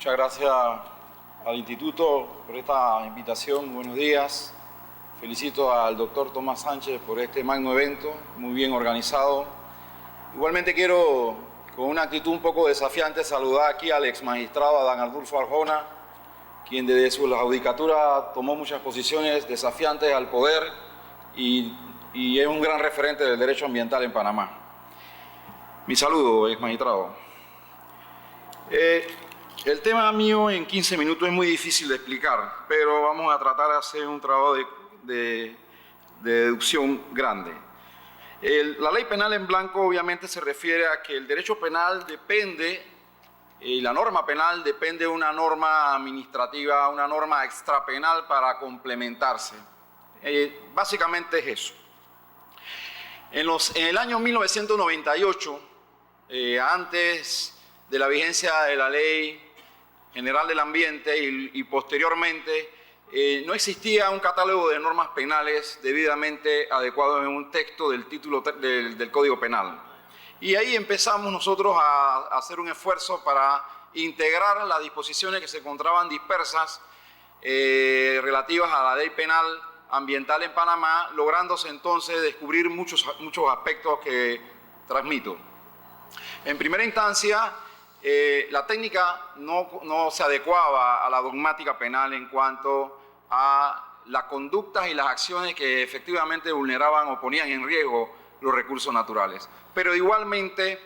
Muchas gracias al Instituto por esta invitación. Buenos días. Felicito al doctor Tomás Sánchez por este magno evento, muy bien organizado. Igualmente quiero, con una actitud un poco desafiante, saludar aquí al ex magistrado Adán Arnulfo Arjona, quien desde su judicatura tomó muchas posiciones desafiantes al poder y es un gran referente del derecho ambiental en Panamá. Mi saludo, ex magistrado. El tema mío en 15 minutos es muy difícil de explicar, pero vamos a tratar de hacer un trabajo de deducción grande. La ley penal en blanco obviamente se refiere a que el derecho penal depende, la norma penal depende de una norma administrativa, una norma extrapenal para complementarse. Básicamente es eso. En el año 1998, antes de la vigencia de la Ley General del Ambiente y posteriormente, no existía un catálogo de normas penales debidamente adecuado en un texto del título del Código Penal. Y ahí empezamos nosotros a hacer un esfuerzo para integrar las disposiciones que se encontraban dispersas relativas a la ley penal ambiental en Panamá, lográndose entonces descubrir muchos aspectos que transmito. En primera instancia, la técnica no se adecuaba a la dogmática penal en cuanto a las conductas y las acciones que efectivamente vulneraban o ponían en riesgo los recursos naturales. Pero igualmente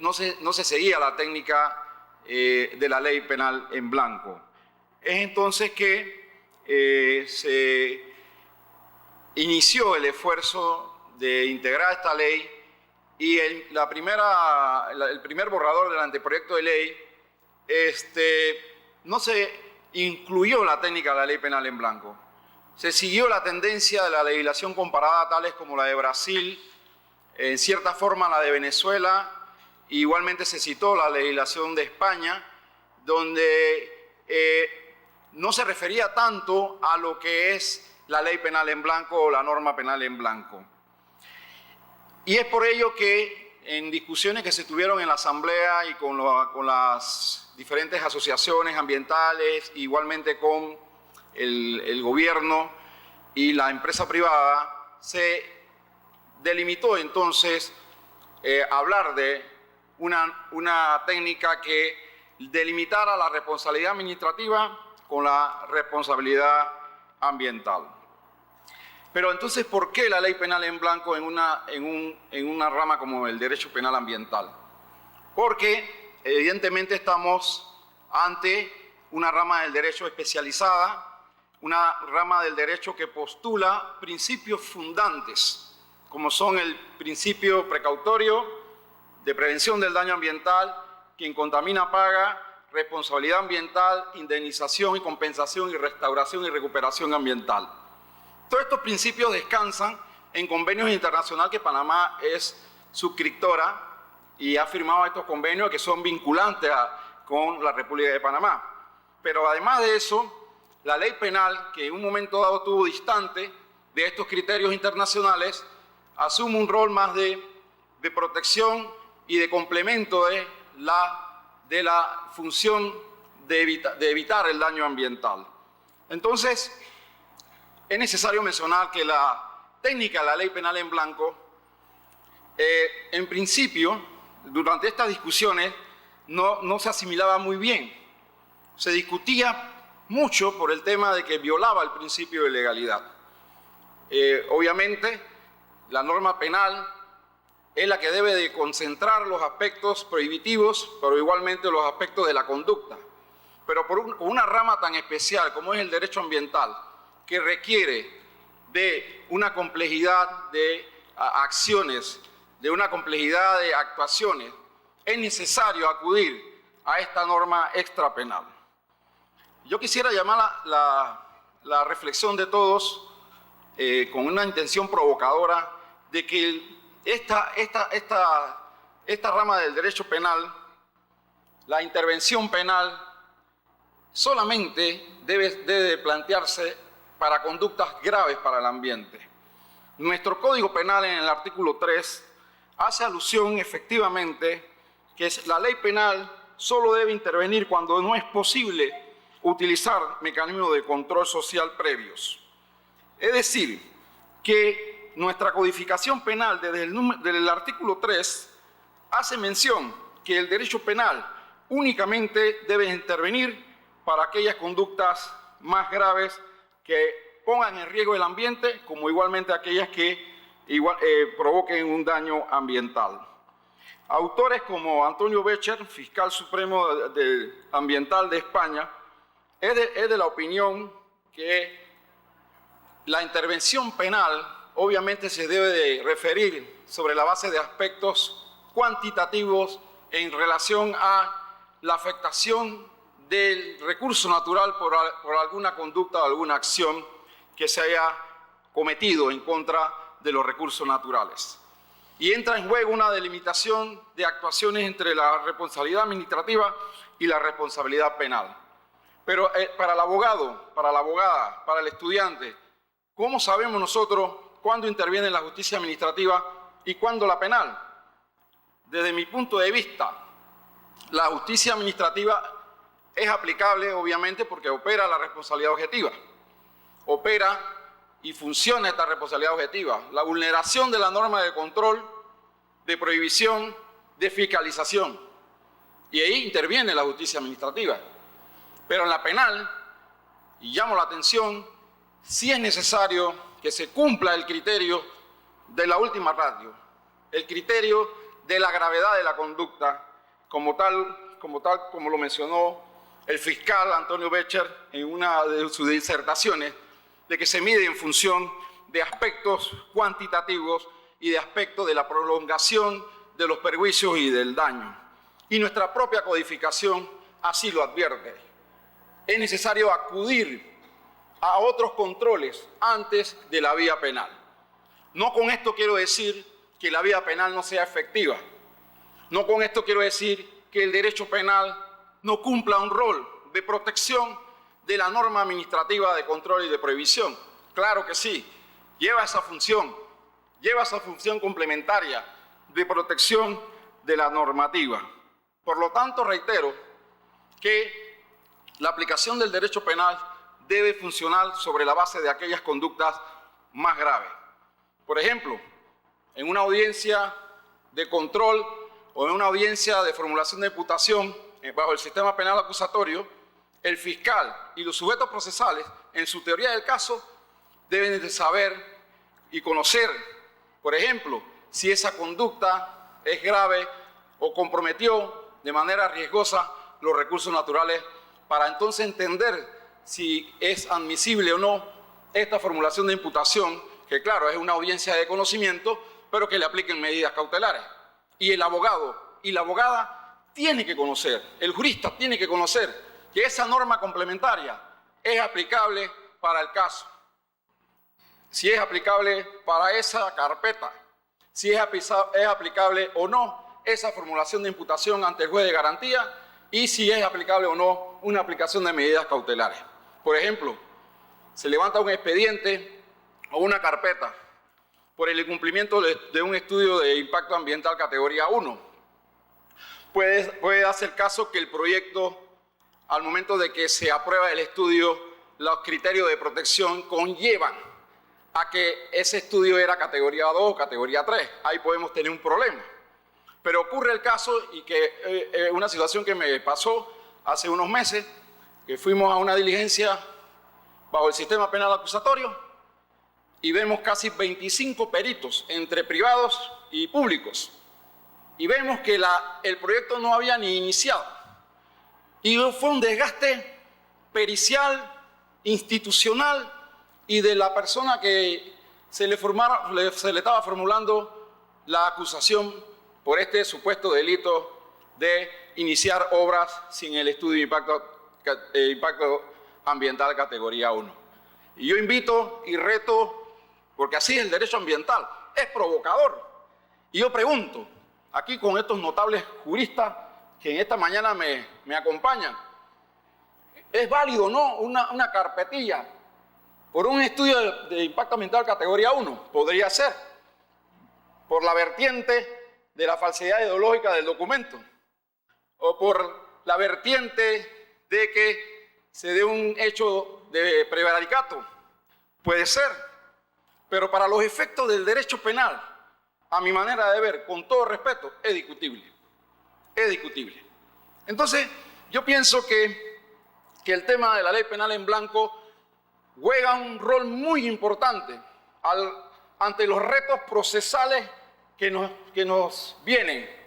no se seguía la técnica de la ley penal en blanco. Es entonces que se inició el esfuerzo de integrar esta ley y el primer borrador del anteproyecto de ley no se incluyó la técnica de la ley penal en blanco. Se siguió la tendencia de la legislación comparada, tales como la de Brasil, en cierta forma la de Venezuela, igualmente se citó la legislación de España, donde no se refería tanto a lo que es la ley penal en blanco o la norma penal en blanco. Y es por ello que en discusiones que se tuvieron en la Asamblea y con las diferentes asociaciones ambientales, igualmente con el gobierno y la empresa privada, se delimitó entonces hablar de una técnica que delimitara la responsabilidad administrativa con la responsabilidad ambiental. Pero entonces, ¿por qué la ley penal en blanco en una rama como el derecho penal ambiental? Porque evidentemente estamos ante una rama del derecho especializada, una rama del derecho que postula principios fundantes, como son el principio precautorio de prevención del daño ambiental, quien contamina paga, responsabilidad ambiental, indemnización y compensación y restauración y recuperación ambiental. Todos estos principios descansan en convenios internacionales que Panamá es suscriptora y ha firmado estos convenios que son vinculantes con la República de Panamá. Pero además de eso, la ley penal, que en un momento dado estuvo distante de estos criterios internacionales, asume un rol más de protección y de complemento de la función de evitar el daño ambiental. Entonces, es necesario mencionar que la técnica de la ley penal en blanco, en principio, durante estas discusiones, no se asimilaba muy bien. Se discutía mucho por el tema de que violaba el principio de legalidad. Obviamente, la norma penal es la que debe de concentrar los aspectos prohibitivos, pero igualmente los aspectos de la conducta. Pero por una rama tan especial como es el derecho ambiental, que requiere de una complejidad de acciones, de una complejidad de actuaciones, es necesario acudir a esta norma extrapenal. Yo quisiera llamar la reflexión de todos con una intención provocadora de que esta rama del derecho penal, la intervención penal, solamente debe plantearse para conductas graves para el ambiente. Nuestro Código Penal en el artículo 3 hace alusión efectivamente que la ley penal solo debe intervenir cuando no es posible utilizar mecanismos de control social previos. Es decir, que nuestra codificación penal desde el artículo 3 hace mención que el derecho penal únicamente debe intervenir para aquellas conductas más graves que pongan en riesgo el ambiente, como igualmente aquellas que provoquen un daño ambiental. Autores como Antonio Becher, fiscal supremo ambiental de España, es de la opinión que la intervención penal obviamente se debe de referir sobre la base de aspectos cuantitativos en relación a la afectación del recurso natural por alguna conducta o alguna acción que se haya cometido en contra de los recursos naturales. Y entra en juego una delimitación de actuaciones entre la responsabilidad administrativa y la responsabilidad penal. Pero para el abogado, para la abogada, para el estudiante, ¿cómo sabemos nosotros cuándo interviene la justicia administrativa y cuándo la penal? Desde mi punto de vista, la justicia administrativa es aplicable, obviamente, porque opera la responsabilidad objetiva. Opera y funciona esta responsabilidad objetiva. La vulneración de la norma de control, de prohibición, de fiscalización. Y ahí interviene la justicia administrativa. Pero en la penal, y llamo la atención, sí es necesario que se cumpla el criterio de la última ratio, el criterio de la gravedad de la conducta, como lo mencionó el fiscal Antonio Becher en una de sus disertaciones, de que se mide en función de aspectos cuantitativos y de aspectos de la prolongación de los perjuicios y del daño. Y nuestra propia codificación así lo advierte. Es necesario acudir a otros controles antes de la vía penal. No con esto quiero decir que la vía penal no sea efectiva. No con esto quiero decir que el derecho penal no cumpla un rol de protección de la norma administrativa de control y de prohibición. Claro que sí, lleva esa función complementaria de protección de la normativa. Por lo tanto, reitero que la aplicación del derecho penal debe funcionar sobre la base de aquellas conductas más graves. Por ejemplo, en una audiencia de control o en una audiencia de formulación de imputación bajo el sistema penal acusatorio, el fiscal y los sujetos procesales, en su teoría del caso, deben de saber y conocer, por ejemplo, si esa conducta es grave o comprometió de manera riesgosa los recursos naturales, para entonces entender si es admisible o no esta formulación de imputación, que claro, es una audiencia de conocimiento, pero que le apliquen medidas cautelares. Y el abogado y la abogada tienen que conocer, el jurista tiene que conocer que esa norma complementaria es aplicable para el caso, si es aplicable para esa carpeta, si es aplicable o no esa formulación de imputación ante el juez de garantía y si es aplicable o no una aplicación de medidas cautelares. Por ejemplo, se levanta un expediente o una carpeta por el incumplimiento de un estudio de impacto ambiental categoría 1. Puede hacer caso que el proyecto, al momento de que se aprueba el estudio, los criterios de protección conllevan a que ese estudio era categoría 2 o categoría 3. Ahí podemos tener un problema. Pero ocurre el caso, y que una situación que me pasó hace unos meses, que fuimos a una diligencia bajo el sistema penal acusatorio y vemos casi 25 peritos entre privados y públicos. Y vemos que el proyecto no había ni iniciado. Y fue un desgaste pericial, institucional y de la persona que se le estaba formulando la acusación por este supuesto delito de iniciar obras sin el estudio de impacto ambiental categoría 1. Y yo invito y reto, porque así es el derecho ambiental, es provocador. Y yo pregunto, aquí con estos notables juristas que en esta mañana me acompañan, ¿es válido o no una carpetilla por un estudio de impacto ambiental categoría 1? Podría ser, por la vertiente de la falsedad ideológica del documento, o por la vertiente de que se dé un hecho de prevaricato. Puede ser, pero para los efectos del derecho penal, a mi manera de ver, con todo respeto, es discutible. Es discutible. Entonces, yo pienso que el tema de la ley penal en blanco juega un rol muy importante ante los retos procesales que nos vienen.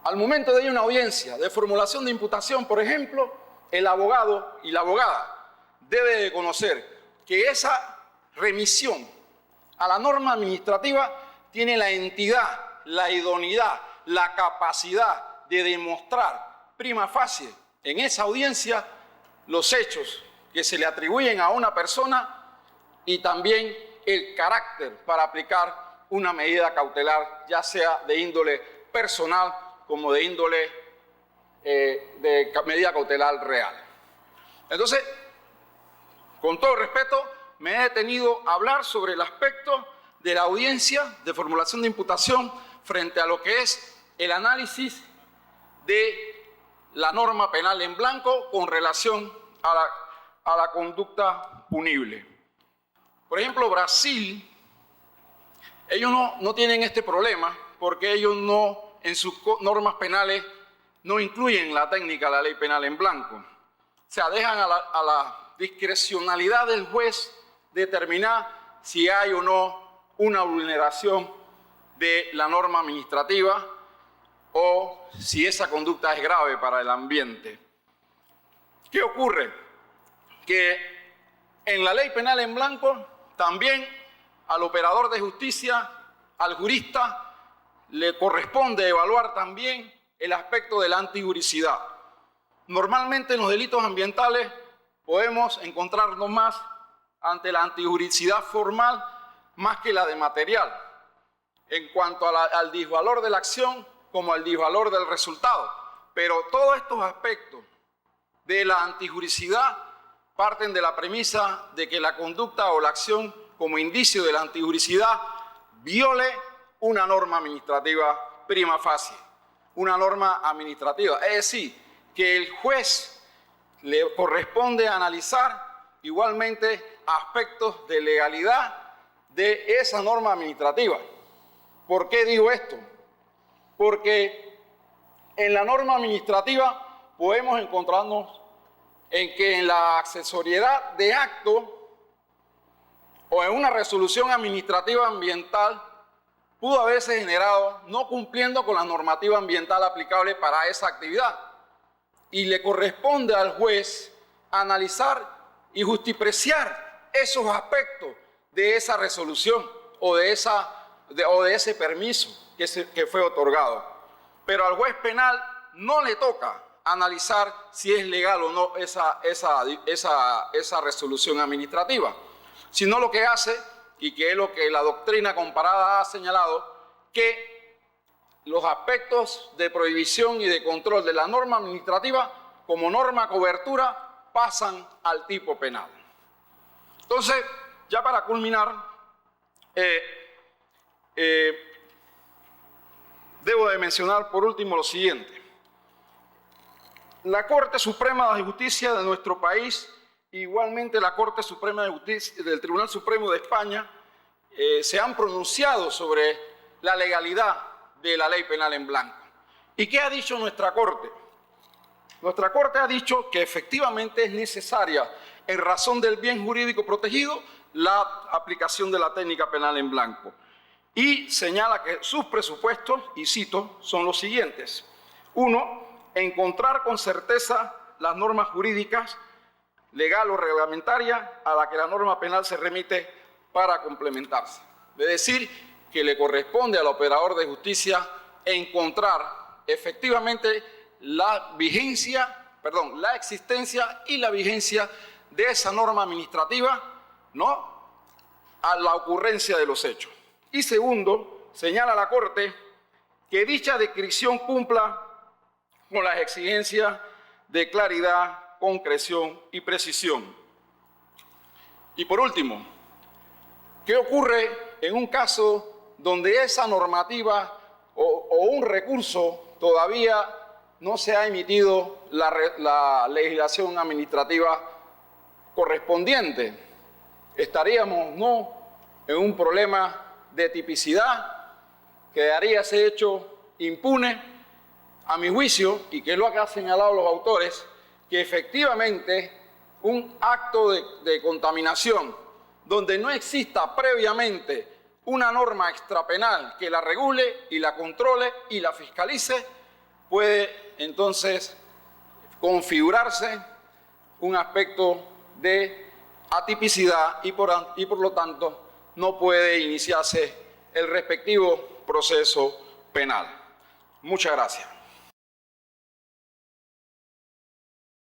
Al momento de ir a una audiencia de formulación de imputación, por ejemplo, el abogado y la abogada debe de conocer que esa remisión a la norma administrativa tiene la entidad, la idoneidad, la capacidad de demostrar prima facie en esa audiencia los hechos que se le atribuyen a una persona y también el carácter para aplicar una medida cautelar, ya sea de índole personal como de índole de medida cautelar real. Entonces, con todo respeto, me he detenido a hablar sobre el aspecto de la audiencia de formulación de imputación frente a lo que es el análisis de la norma penal en blanco con relación a la conducta punible. Por ejemplo, Brasil, ellos no tienen este problema porque ellos no, en sus normas penales, no incluyen la técnica de la ley penal en blanco. O sea, dejan a la discrecionalidad del juez determinar si hay o no una vulneración de la norma administrativa o si esa conducta es grave para el ambiente. ¿Qué ocurre? Que en la ley penal en blanco también al operador de justicia, al jurista, le corresponde evaluar también el aspecto de la antijuricidad. Normalmente en los delitos ambientales podemos encontrarnos más ante la antijuricidad formal más que la de material, en cuanto al disvalor de la acción como al disvalor del resultado. Pero todos estos aspectos de la antijuricidad parten de la premisa de que la conducta o la acción como indicio de la antijuricidad viole una norma administrativa prima facie, una norma administrativa. Es decir, que el juez le corresponde analizar igualmente aspectos de legalidad de esa norma administrativa. ¿Por qué digo esto? Porque en la norma administrativa podemos encontrarnos en que en la accesoriedad de acto o en una resolución administrativa ambiental pudo haberse generado no cumpliendo con la normativa ambiental aplicable para esa actividad. Y le corresponde al juez analizar y justipreciar esos aspectos de esa resolución o de ese permiso que fue otorgado. Pero al juez penal no le toca analizar si es legal o no esa resolución administrativa, sino lo que hace, y que es lo que la doctrina comparada ha señalado, que los aspectos de prohibición y de control de la norma administrativa como norma cobertura pasan al tipo penal. Entonces, ya para culminar, debo de mencionar por último lo siguiente. La Corte Suprema de Justicia de nuestro país, igualmente la Corte Suprema de Justicia del Tribunal Supremo de España, se han pronunciado sobre la legalidad de la ley penal en blanco. ¿Y qué ha dicho nuestra Corte? Nuestra Corte ha dicho que efectivamente es necesaria, en razón del bien jurídico protegido, la aplicación de la técnica penal en blanco. Y señala que sus presupuestos, y cito, son los siguientes. 1. Encontrar con certeza las normas jurídicas, legal o reglamentaria, a la que la norma penal se remite para complementarse. Es decir, que le corresponde al operador de justicia encontrar efectivamente la existencia y la vigencia de esa norma administrativa, ¿no?, a la ocurrencia de los hechos. Y segundo, señala la Corte que dicha descripción cumpla con las exigencias de claridad, concreción y precisión. Y por último, ¿qué ocurre en un caso donde esa normativa o un recurso todavía no se ha emitido la legislación administrativa correspondiente. Estaríamos no en un problema de tipicidad, quedaría ese hecho impune, a mi juicio, y que es lo que han señalado los autores, que efectivamente un acto de contaminación donde no exista previamente una norma extrapenal que la regule y la controle y la fiscalice, puede entonces configurarse un aspecto de atipicidad y por lo tanto no puede iniciarse el respectivo proceso penal. Muchas gracias.